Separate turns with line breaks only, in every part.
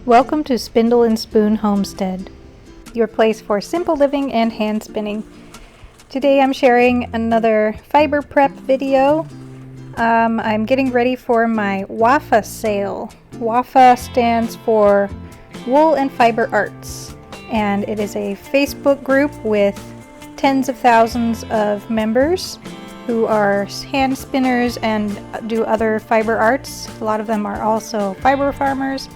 Welcome to Spindle and Spoon Homestead, your place for simple living and hand spinning. Today I'm sharing another fiber prep video. I'm getting ready for my WAFA sale. WAFA stands for Wool and Fiber Arts, and it is a Facebook group with tens of thousands of members who are hand spinners and do other fiber arts. A lot of them are also fiber farmers.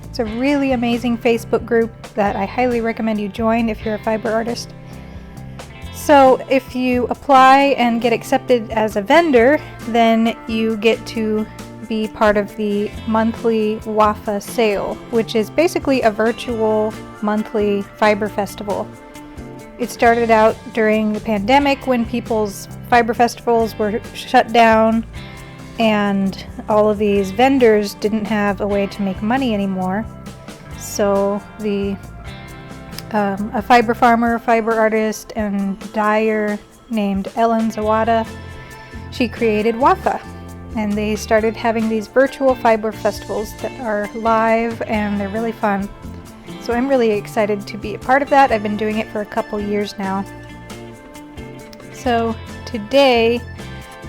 It's a really amazing Facebook group that I highly recommend you join if you're a fiber artist. So if you apply and get accepted as a vendor, then you get to be part of the monthly WAFA sale, which is basically a virtual monthly fiber festival. It started out during the pandemic when people's fiber festivals were shut down and all of these vendors didn't have a way to make money anymore. So a fiber farmer, fiber artist, and dyer named Ellen Zawada, she created WAFA, and they started having these virtual fiber festivals that are live and they're really fun. So I'm really excited to be a part of that. I've been doing it for a couple years now. So today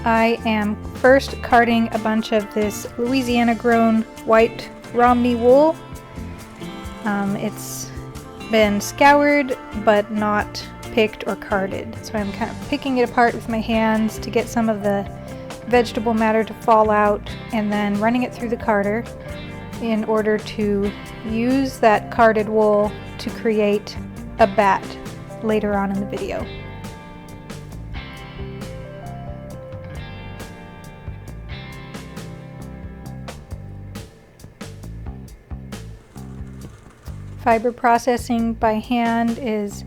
I am first carding a bunch of this Louisiana grown white Romney wool. It's been scoured but not picked or carded. So I'm kind of picking it apart with my hands to get some of the vegetable matter to fall out and then running it through the carder in order to use that carded wool to create a bat later on in the video. Fiber processing by hand is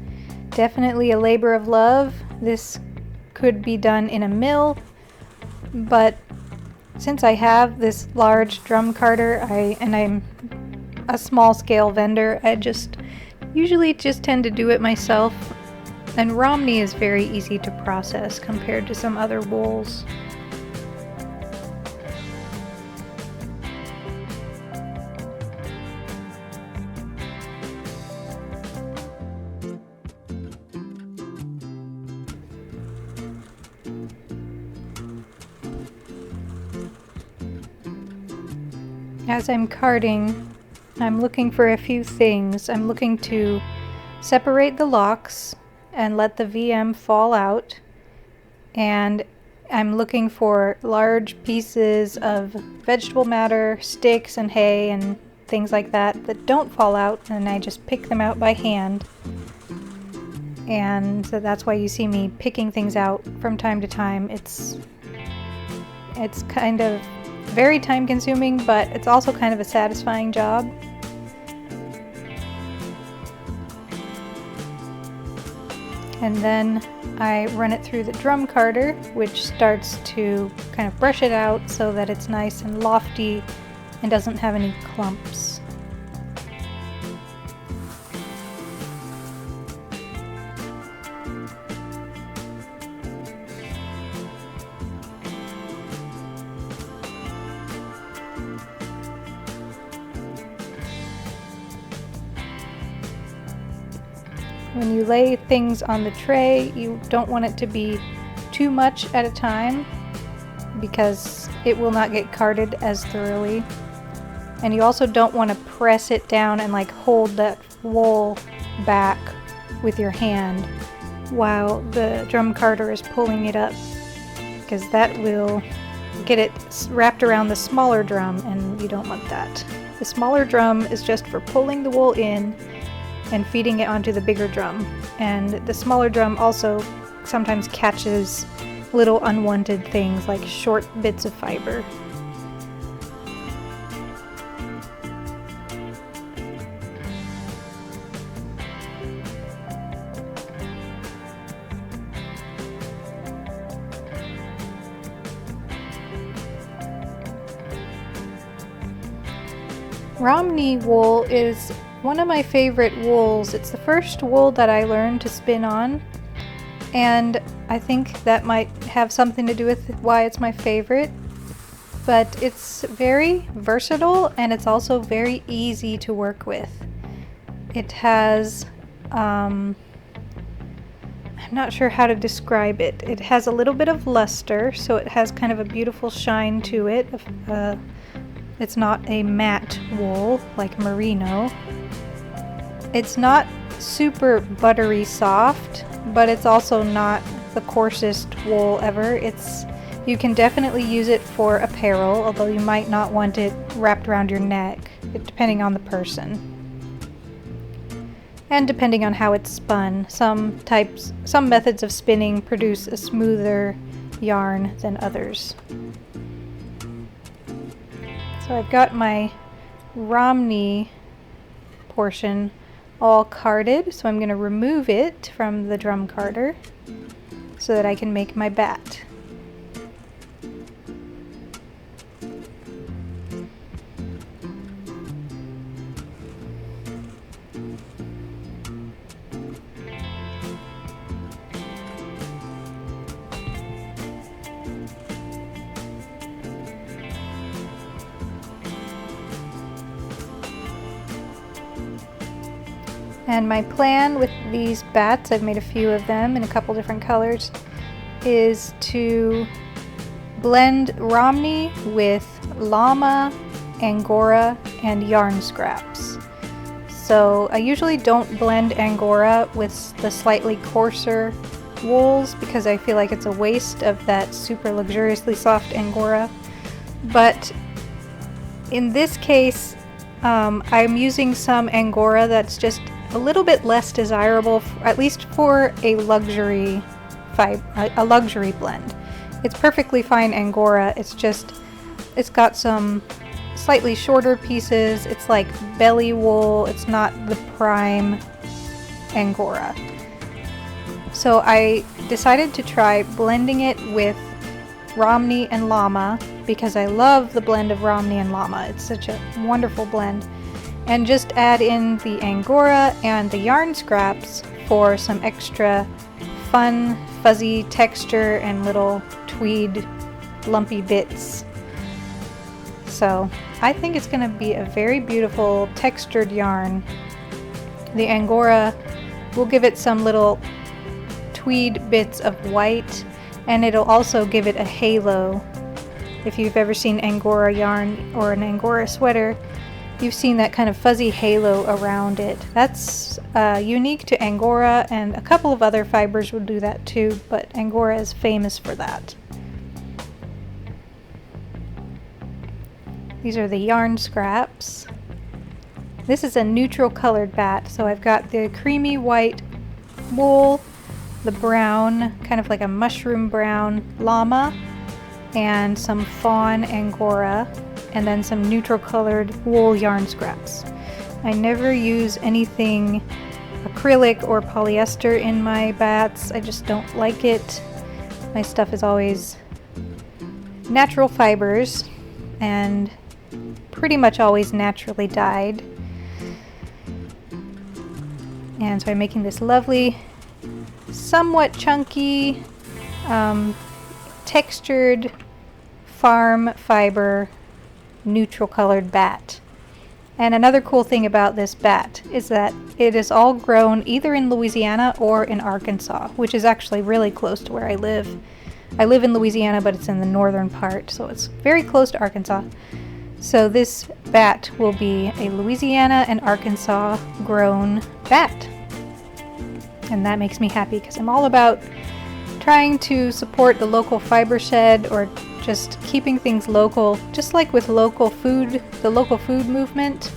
definitely a labor of love. This could be done in a mill, but since I have this large drum carder, and I'm a small scale vendor, I usually tend to do it myself. And Romney is very easy to process compared to some other wools. As I'm carding, I'm looking for a few things. I'm looking to separate the locks and let the VM fall out, and I'm looking for large pieces of vegetable matter, sticks and hay and things like that don't fall out, and I just pick them out by hand. And so that's why you see me picking things out from time to time. It's kind of very time consuming, but it's also kind of a satisfying job. And then I run it through the drum carder, which starts to kind of brush it out so that it's nice and lofty and doesn't have any clumps. When you lay things on the tray, you don't want it to be too much at a time because it will not get carded as thoroughly. And you also don't want to press it down and hold that wool back with your hand while the drum carder is pulling it up, because that will get it wrapped around the smaller drum, and you don't want that. The smaller drum is just for pulling the wool in and feeding it onto the bigger drum, and the smaller drum also sometimes catches little unwanted things like short bits of fiber. Romney wool is one of my favorite wools. It's the first wool that I learned to spin on, and I think that might have something to do with why it's my favorite. but it's very versatile and it's also very easy to work with. It has, I'm not sure how to describe it. It has a little bit of luster, so it has kind of a beautiful shine to it. It's not a matte wool like merino. It's not super buttery soft, but it's also not the coarsest wool ever. You can definitely use it for apparel, although you might not want it wrapped around your neck, depending on the person. And depending on how it's spun. Some methods of spinning produce a smoother yarn than others. So I've got my Romney portion all carded, so I'm going to remove it from the drum carder so that I can make my bat. And my plan with these bats, I've made a few of them in a couple different colors, is to blend Romney with llama, Angora, and yarn scraps. So I usually don't blend Angora with the slightly coarser wools because I feel like it's a waste of that super luxuriously soft Angora. But in this case, I'm using some Angora that's just a little bit less desirable, at least for a luxury blend. It's perfectly fine Angora, it's got some slightly shorter pieces, it's like belly wool, it's not the prime Angora. So I decided to try blending it with Romney and llama because I love the blend of Romney and llama. It's such a wonderful blend. And just add in the Angora and the yarn scraps for some extra fun, fuzzy texture and little tweed lumpy bits. So I think it's going to be a very beautiful textured yarn. The Angora will give it some little tweed bits of white, and it'll also give it a halo. If you've ever seen Angora yarn or an Angora sweater, you've seen that kind of fuzzy halo around it. That's unique to Angora, and a couple of other fibers will do that too, but Angora is famous for that. These are the yarn scraps. This is a neutral colored bat, so I've got the creamy white wool, the brown, kind of like a mushroom brown llama, and some fawn Angora, and then some neutral colored wool yarn scraps. I never use anything acrylic or polyester in my bats. I just don't like it. My stuff is always natural fibers and pretty much always naturally dyed. And so I'm making this lovely, somewhat chunky, textured farm fiber neutral colored bat. And another cool thing about this bat is that it is all grown either in Louisiana or in Arkansas, which is actually really close to where I live. I live in Louisiana, but it's in the northern part, so it's very close to Arkansas. So this bat will be a Louisiana and Arkansas grown bat. And that makes me happy because I'm all about trying to support the local fiber shed or just keeping things local, just like with local food, the local food movement.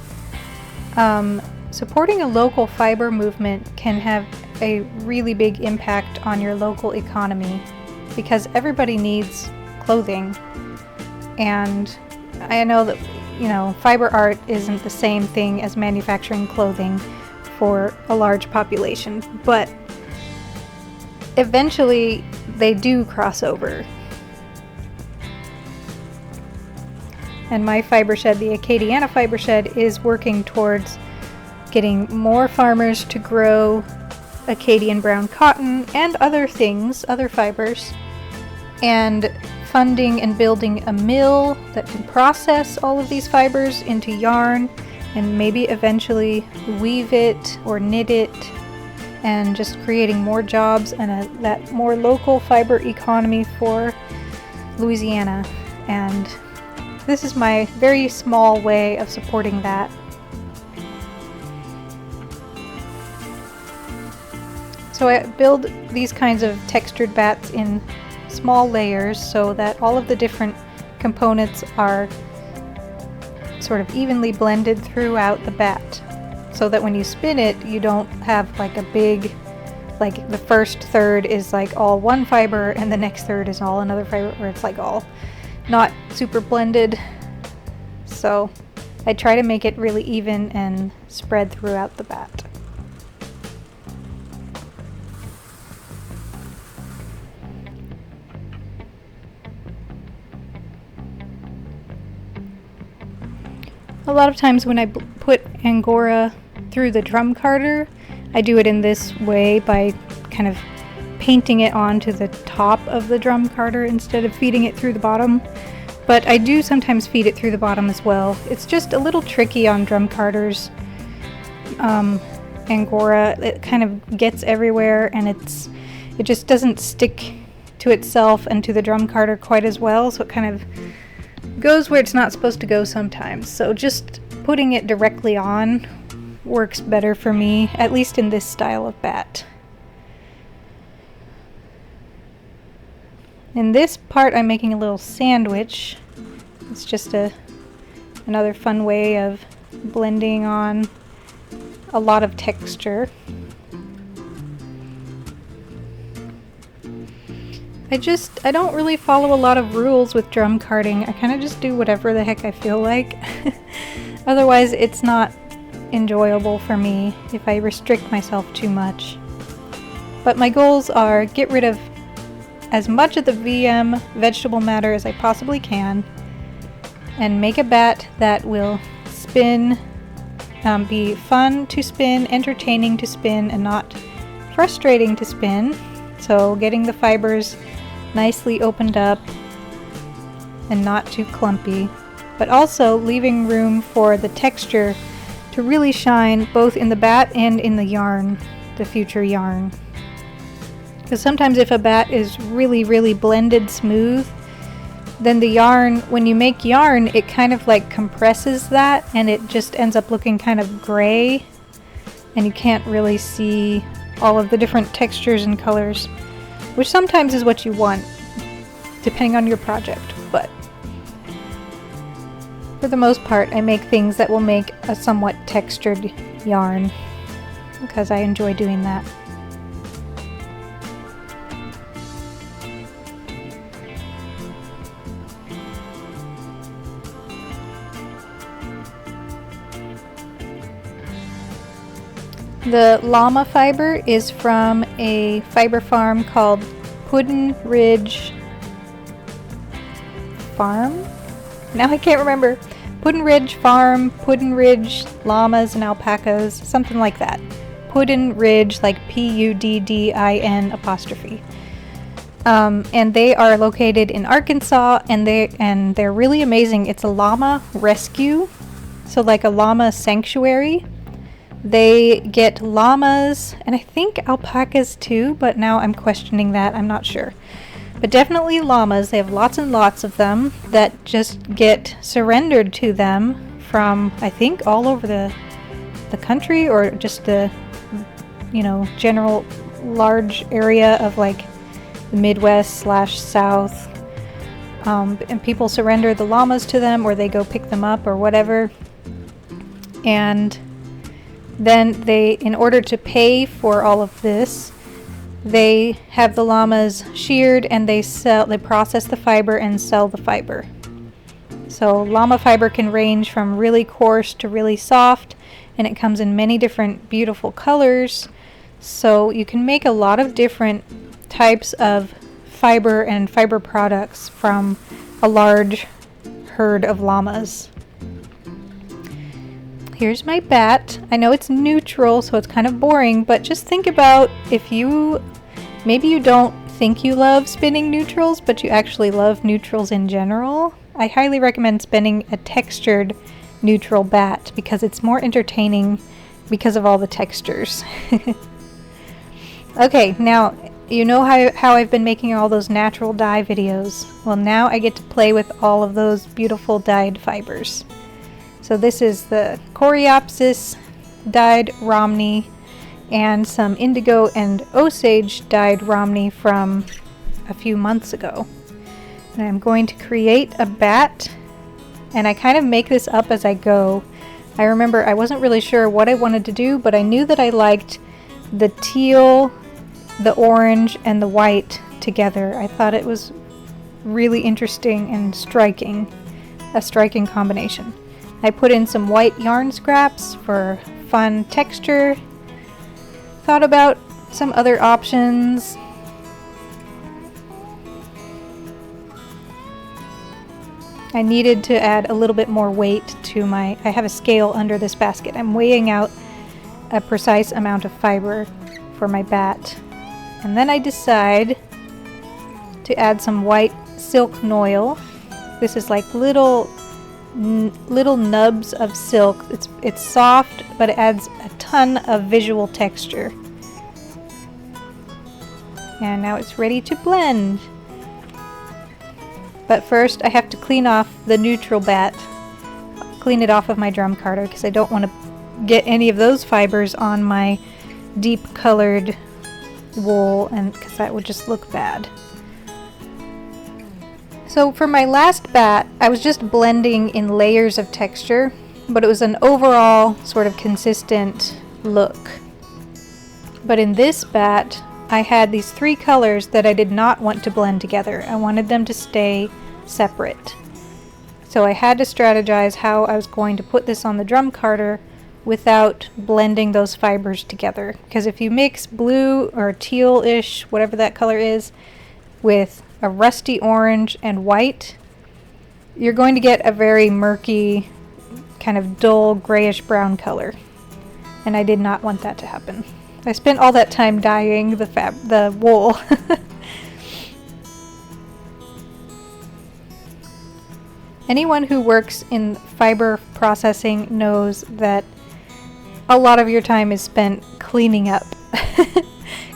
Supporting a local fiber movement can have a really big impact on your local economy because everybody needs clothing. And I know that, fiber art isn't the same thing as manufacturing clothing for a large population, but eventually they do cross over. And my fiber shed, the Acadiana fiber shed, is working towards getting more farmers to grow Acadian brown cotton and other things, other fibers, and funding and building a mill that can process all of these fibers into yarn and maybe eventually weave it or knit it, and just creating more jobs and that more local fiber economy for Louisiana. And this is my very small way of supporting that. So I build these kinds of textured bats in small layers so that all of the different components are sort of evenly blended throughout the bat, so that when you spin it, you don't have like a big, like the first third is like all one fiber and the next third is all another fiber, where it's like all not super blended. So I try to make it really even and spread throughout the bat. A lot of times when I put Angora through the drum carder, I do it in this way by kind of painting it onto the top of the drum carder instead of feeding it through the bottom. But I do sometimes feed it through the bottom as well. It's just a little tricky on drum carders. Angora, it kind of gets everywhere, and it just doesn't stick to itself and to the drum carder quite as well, so it kind of goes where it's not supposed to go sometimes. So just putting it directly on works better for me, at least in this style of bat. In this part, I'm making a little sandwich. It's just another fun way of blending on a lot of texture. I don't really follow a lot of rules with drum carding. I kind of just do whatever the heck I feel like. Otherwise, it's not enjoyable for me if I restrict myself too much. But my goals are get rid of as much of the VM vegetable matter as I possibly can and make a bat that will spin, be fun to spin, entertaining to spin, and not frustrating to spin. So getting the fibers nicely opened up and not too clumpy, but also leaving room for the texture to really shine both in the bat and in the yarn, the future yarn. Because sometimes if a bat is really, really blended smooth, then the yarn, when you make yarn, it kind of like compresses that and it just ends up looking kind of gray, and you can't really see all of the different textures and colors, which sometimes is what you want, depending on your project. But for the most part, I make things that will make a somewhat textured yarn, because I enjoy doing that. The llama fiber is from a fiber farm called Puddin Ridge Farm? Now I can't remember. Puddin Ridge Farm, Puddin Ridge Llamas and Alpacas, something like that. Puddin Ridge, like Puddin apostrophe. And they are located in Arkansas, and they're really amazing. It's a llama rescue, so like a llama sanctuary. They get llamas, and I think alpacas too, but now I'm questioning that. I'm not sure. But definitely llamas. They have lots and lots of them that just get surrendered to them from, I think, all over the country, or just the, general large area of like the Midwest/South. And people surrender the llamas to them, or they go pick them up or whatever. And then they, in order to pay for all of this, they have the llamas sheared and they process the fiber and sell the fiber. So llama fiber can range from really coarse to really soft, and it comes in many different beautiful colors. So you can make a lot of different types of fiber and fiber products from a large herd of llamas. Here's my bat. I know it's neutral, so it's kind of boring, but just think about if maybe you don't think you love spinning neutrals, but you actually love neutrals in general, I highly recommend spinning a textured neutral bat because it's more entertaining because of all the textures. Okay, now you know how I've been making all those natural dye videos. Well, now I get to play with all of those beautiful dyed fibers. So this is the Coreopsis dyed Romney and some indigo and Osage dyed Romney from a few months ago. And I'm going to create a bat, and I kind of make this up as I go. I remember I wasn't really sure what I wanted to do, but I knew that I liked the teal, the orange, and the white together. I thought it was really interesting and striking, a striking combination. I put in some white yarn scraps for fun texture, thought about some other options. I needed to add a little bit more weight to I have a scale under this basket. I'm weighing out a precise amount of fiber for my bat. And then I decide to add some white silk noil. This is like little nubs of silk. It's soft, but it adds a ton of visual texture. And now it's ready to blend. But first I have to clean off the neutral bat, clean it off of my drum carder because I don't want to get any of those fibers on my deep colored wool, and because that would just look bad. So for my last bat, I was just blending in layers of texture, but it was an overall sort of consistent look. But in this bat, I had these three colors that I did not want to blend together. I wanted them to stay separate. So I had to strategize how I was going to put this on the drum carder without blending those fibers together. Because if you mix blue or teal-ish, whatever that color is, with a rusty orange and white, you're going to get a very murky, kind of dull grayish brown color. And I did not want that to happen. I spent all that time dyeing the wool. Anyone who works in fiber processing knows that a lot of your time is spent cleaning up.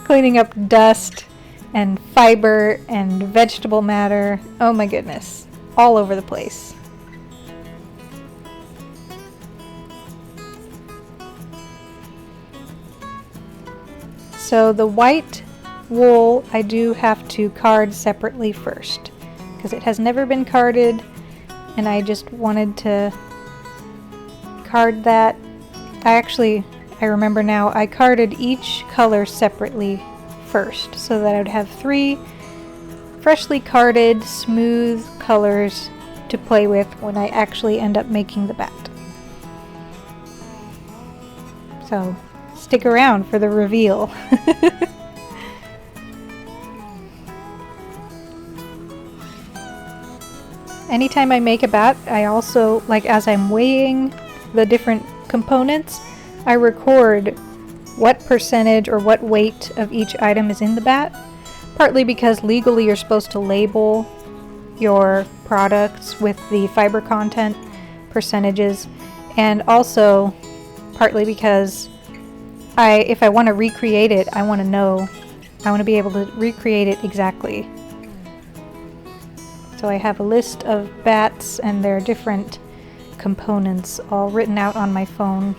Cleaning up dust and fiber and vegetable matter. Oh my goodness. All over the place. So the white wool I do have to card separately first because it has never been carded, and I just wanted to card that. I remember now, I carded each color separately first so that I would have three freshly carded smooth colors to play with when I actually end up making the bat. So stick around for the reveal. Anytime I make a bat, I also, like as I'm weighing the different components, I record what percentage or what weight of each item is in the bat, partly because legally you're supposed to label your products with the fiber content percentages, and also partly because if I want to recreate it, I want to be able to recreate it exactly. So I have a list of bats and their different components all written out on my phone.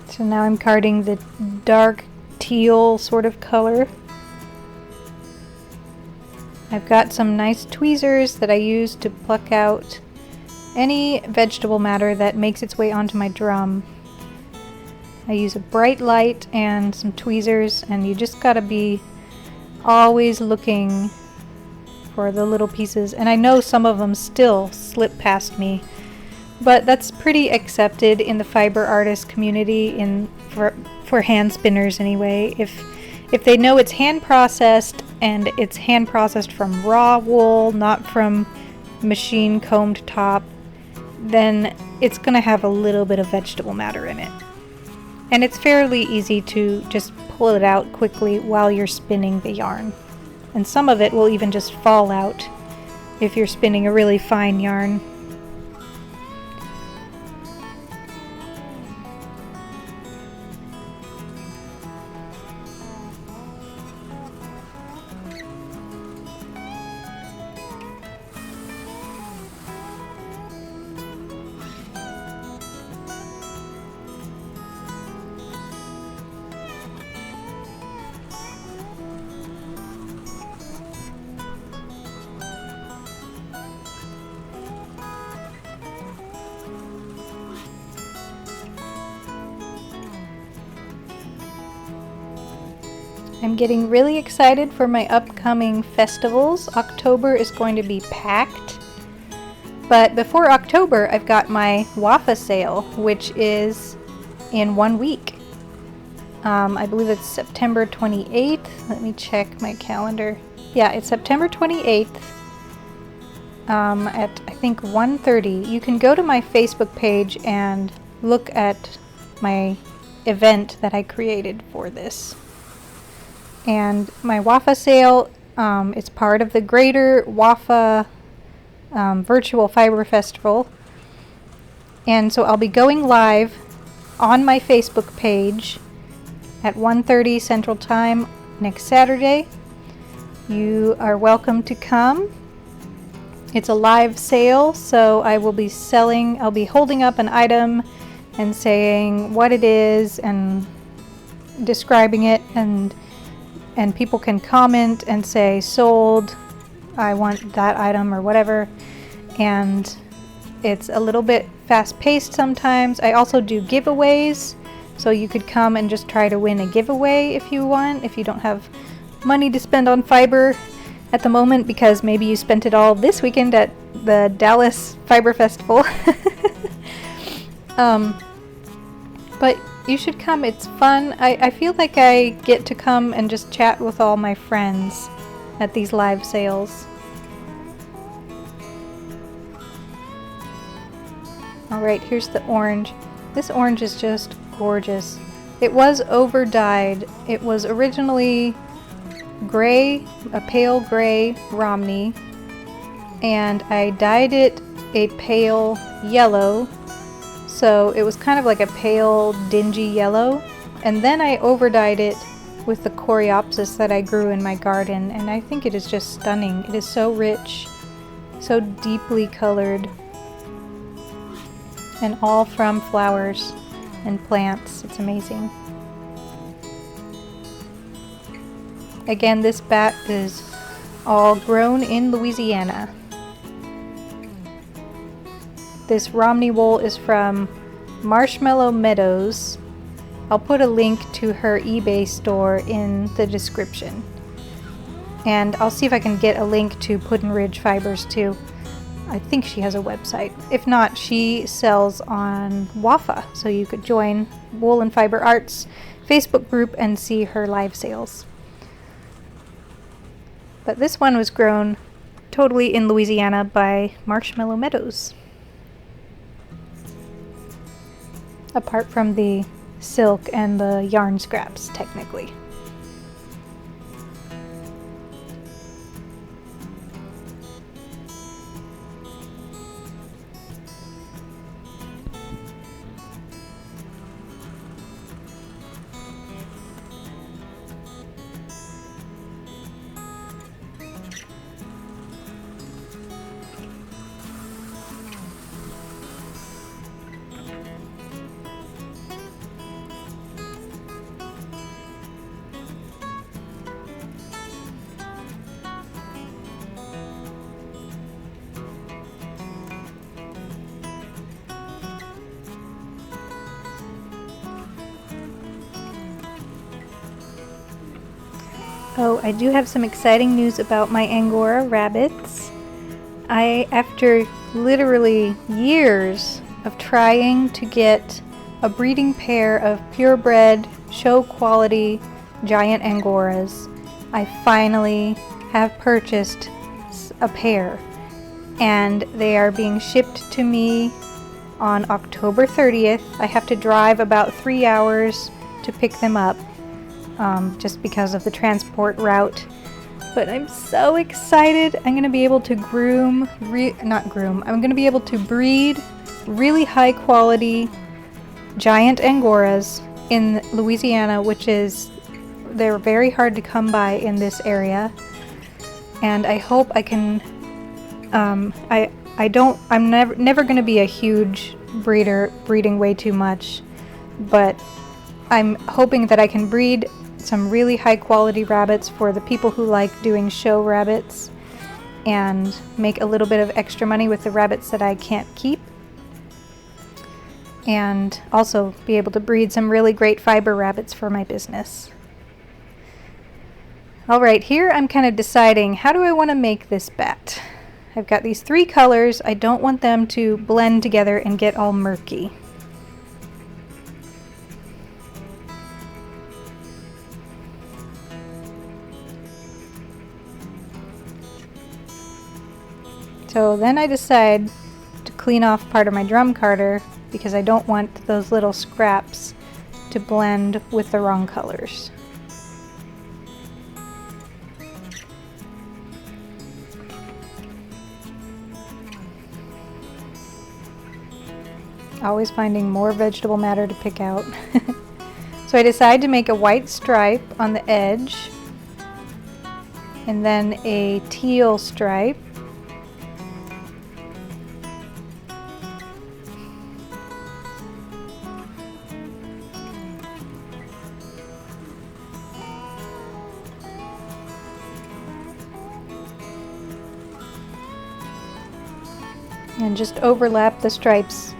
So now I'm carding the dark teal sort of color. I've got some nice tweezers that I use to pluck out any vegetable matter that makes its way onto my drum. I use a bright light and some tweezers, and you just gotta be always looking for the little pieces, and I know some of them still slip past me, but that's pretty accepted in the fiber artist community for hand spinners anyway. If they know it's hand processed and it's hand processed from raw wool, not from machine combed top, then it's going to have a little bit of vegetable matter in it. And it's fairly easy to just pull it out quickly while you're spinning the yarn. And some of it will even just fall out if you're spinning a really fine yarn. I'm getting really excited for my upcoming festivals. October is going to be packed. But before October, I've got my WAFA sale, which is in 1 week. I believe it's September 28th. Let me check my calendar. Yeah, it's September 28th at I think 1:30. You can go to my Facebook page and look at my event that I created for this. And my WAFA sale, it's part of the Greater WAFA Virtual Fiber Festival. And so I'll be going live on my Facebook page at 1:30 Central Time next Saturday. You are welcome to come. It's a live sale, so I'll be holding up an item and saying what it is and describing it, and people can comment and say sold, I want that item or whatever. And it's a little bit fast-paced sometimes. I also do giveaways, so you could come and just try to win a giveaway if you want, if you don't have money to spend on fiber at the moment, because maybe you spent it all this weekend at the Dallas Fiber Festival. But you should come, it's fun. I feel like I get to come and just chat with all my friends at these live sales. Alright, here's the orange. This orange is just gorgeous. It was over dyed. It was originally gray, a pale gray Romney, and I dyed it a pale yellow. So it was kind of like a pale, dingy yellow. And then I overdyed it with the coreopsis that I grew in my garden. And I think it is just stunning. It is so rich, so deeply colored. And all from flowers and plants. It's amazing. Again, this bat is all grown in Louisiana. This Romney wool is from Marshmallow Meadows. I'll put a link to her eBay store in the description. And I'll see if I can get a link to Puddin' Ridge Fibers too. I think she has a website. If not, she sells on WAFA, so you could join Wool and Fiber Arts Facebook group and see her live sales. But this one was grown totally in Louisiana by Marshmallow Meadows. Apart from the silk and the yarn scraps, technically. Oh, I do have some exciting news about my Angora rabbits. After literally years of trying to get a breeding pair of purebred, show quality giant Angoras, I finally have purchased a pair, and they are being shipped to me on October 30th. I have to drive about 3 hours to pick them up, just because of the transport route. But I'm so excited. I'm going to be able to I'm going to be able to breed really high quality giant Angoras in Louisiana, they're very hard to come by in this area. And I hope I can, I'm never going to be a huge breeder, breeding way too much, but I'm hoping that I can breed some really high quality rabbits for the people who like doing show rabbits and make a little bit of extra money with the rabbits that I can't keep, and also be able to breed some really great fiber rabbits for my business. Alright, here I'm kind of deciding, how do I want to make this bat? I've got these 3 colors. I don't want them to blend together and get all murky. So then I decide to clean off part of my drum carder because I don't want those little scraps to blend with the wrong colors. Always finding more vegetable matter to pick out. So I decide to make a white stripe on the edge and then a teal stripe. And just overlap the stripes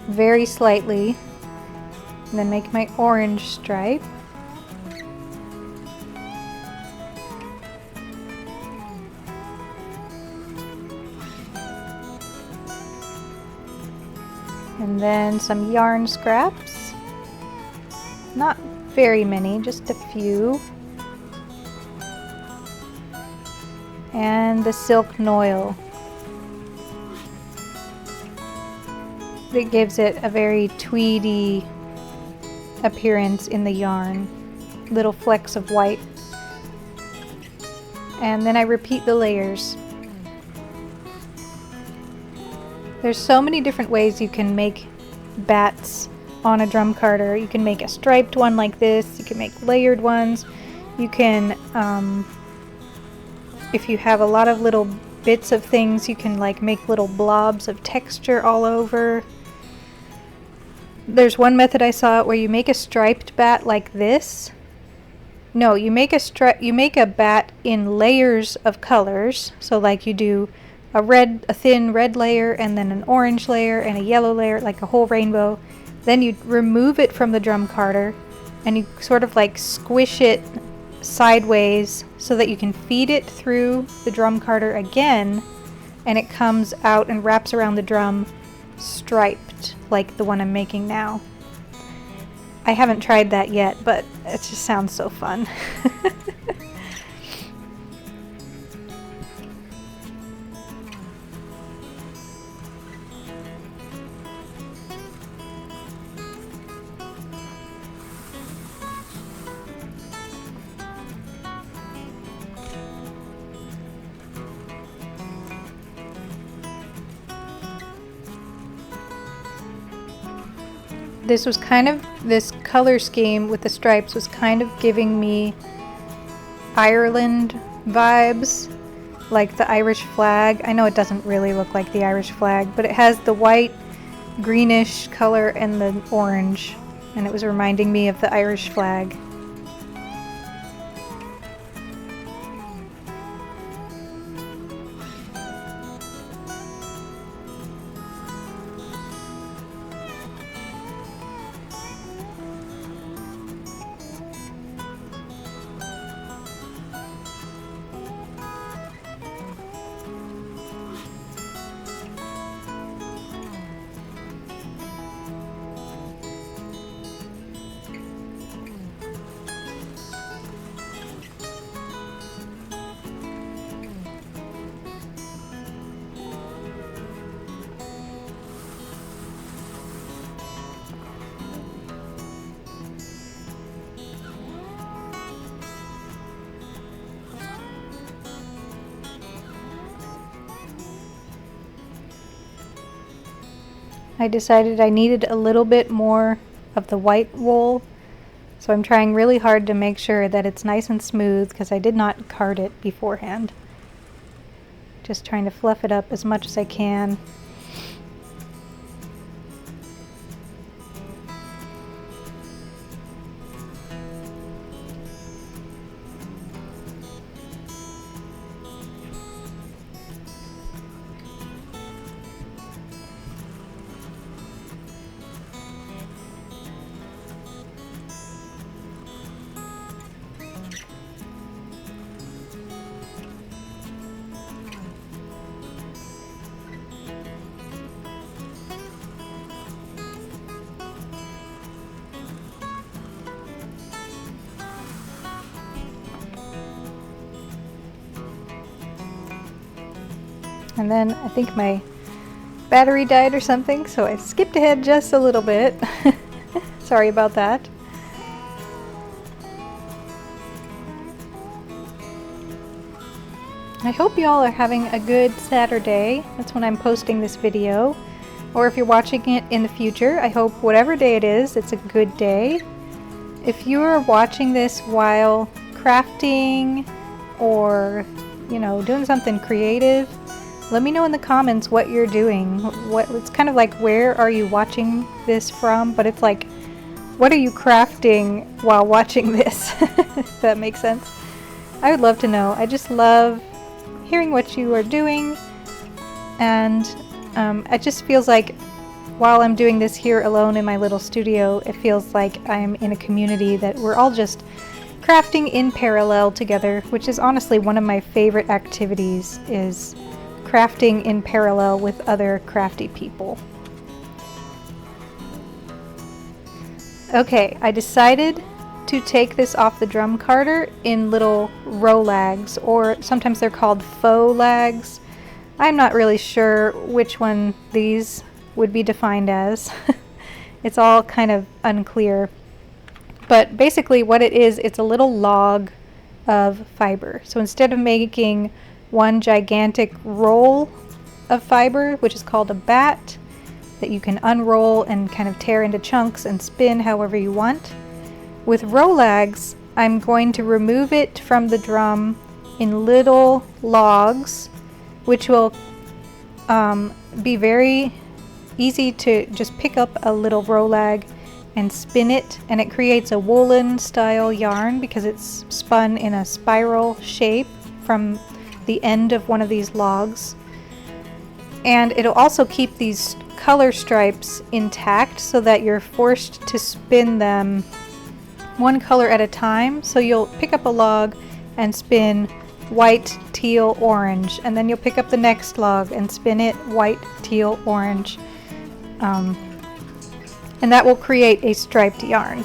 very slightly, and then make my orange stripe. And then some yarn scraps. Not very many, just a few. And the silk noil. It gives it a very tweedy appearance in the yarn. Little flecks of white. And then I repeat the layers. There's so many different ways you can make bats on a drum carder. You can make a striped one like this. You can make layered ones. You can, if you have a lot of little bits of things, you can like make little blobs of texture all over. There's one method I saw where you make a striped bat like this. No, you make a bat in layers of colors. So like you do a thin red layer, and then an orange layer, and a yellow layer, like a whole rainbow. Then you remove it from the drum carder, and you sort of like squish it sideways so that you can feed it through the drum carder again, and it comes out and wraps around the drum striped like the one I'm making now. I haven't tried that yet, but it just sounds so fun. This color scheme with the stripes was kind of giving me Ireland vibes, like the Irish flag. I know it doesn't really look like the Irish flag, but it has the white, greenish color and the orange, and it was reminding me of the Irish flag. I decided I needed a little bit more of the white wool, so I'm trying really hard to make sure that it's nice and smooth because I did not card it beforehand. Just trying to fluff it up as much as I can. And then I think my battery died or something, so I skipped ahead just a little bit. Sorry about that. I hope you all are having a good Saturday. That's when I'm posting this video. Or if you're watching it in the future, I hope whatever day it is, it's a good day. If you're watching this while crafting or, you know, doing something creative, let me know in the comments what you're doing. It's kind of like, where are you watching this from? But it's like, what are you crafting while watching this? If that makes sense. I would love to know. I just love hearing what you are doing, and it just feels like while I'm doing this here alone in my little studio, it feels like I'm in a community that we're all just crafting in parallel together, which is honestly one of my favorite activities, is crafting in parallel with other crafty people. Okay, I decided to take this off the drum carder in little rollags, or sometimes they're called faux lags. I'm not really sure which one these would be defined as. It's all kind of unclear. But basically what it is, it's a little log of fiber. So instead of making one gigantic roll of fiber, which is called a bat, that you can unroll and kind of tear into chunks and spin however you want, with rollags, I'm going to remove it from the drum in little logs, which will be very easy to just pick up a little rollag and spin it, and it creates a woolen style yarn because it's spun in a spiral shape from the end of one of these logs. And it'll also keep these color stripes intact so that you're forced to spin them one color at a time. So you'll pick up a log and spin white, teal, orange, and then you'll pick up the next log and spin it white, teal, orange, and that will create a striped yarn.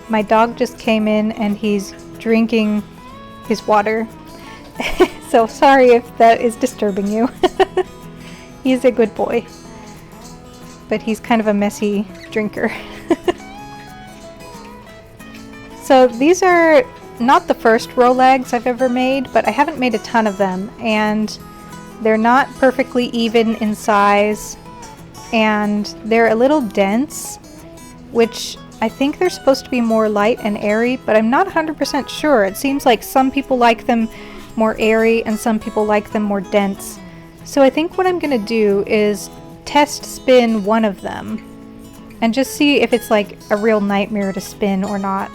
My dog just came in and he's drinking his water. So sorry if that is disturbing you. He's a good boy, but he's kind of a messy drinker. So these are not the first rollags I've ever made, but I haven't made a ton of them, and they're not perfectly even in size, and they're a little dense, which I think they're supposed to be more light and airy, but I'm not 100% sure. It seems like some people like them more airy and some people like them more dense. So I think what I'm gonna do is test spin one of them and just see if it's like a real nightmare to spin or not.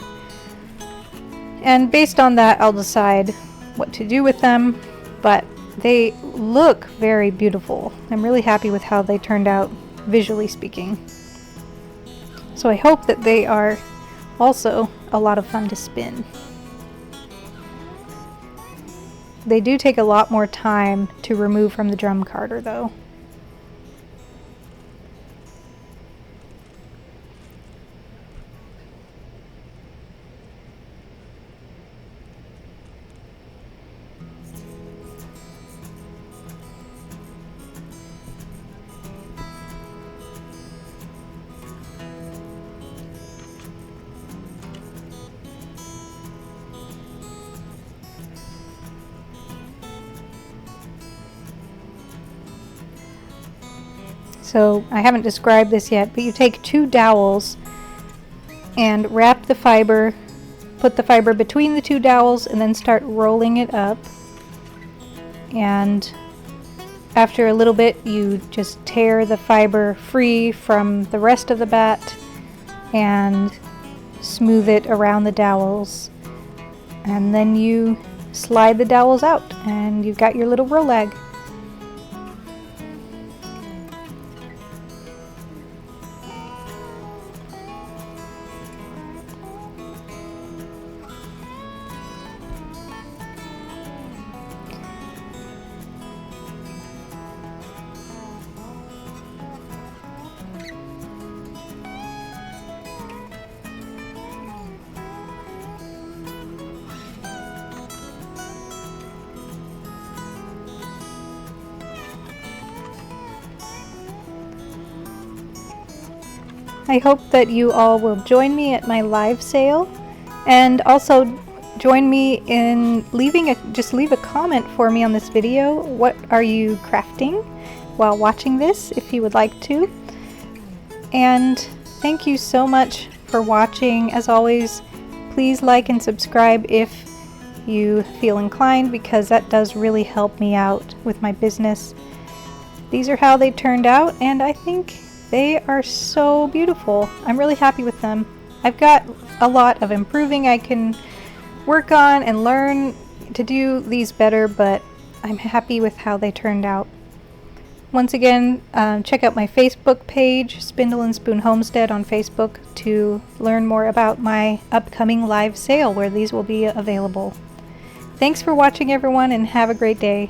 And based on that, I'll decide what to do with them, but they look very beautiful. I'm really happy with how they turned out, visually speaking. So I hope that they are also a lot of fun to spin. They do take a lot more time to remove from the drum carder though. So I haven't described this yet, but you take 2 dowels and wrap the fiber, put the fiber between the 2 dowels, and then start rolling it up. And after a little bit, you just tear the fiber free from the rest of the bat and smooth it around the dowels. And then you slide the dowels out and you've got your little rollag. I hope that you all will join me at my live sale, and also join me in just leave a comment for me on this video. What are you crafting while watching this, if you would like to? And thank you so much for watching. As always, please like and subscribe if you feel inclined, because that does really help me out with my business. These are how they turned out, and I think they are so beautiful. I'm really happy with them. I've got a lot of improving I can work on and learn to do these better, but I'm happy with how they turned out. Once again, check out my Facebook page, Spindle and Spoon Homestead on Facebook, to learn more about my upcoming live sale where these will be available. Thanks for watching, everyone, and have a great day.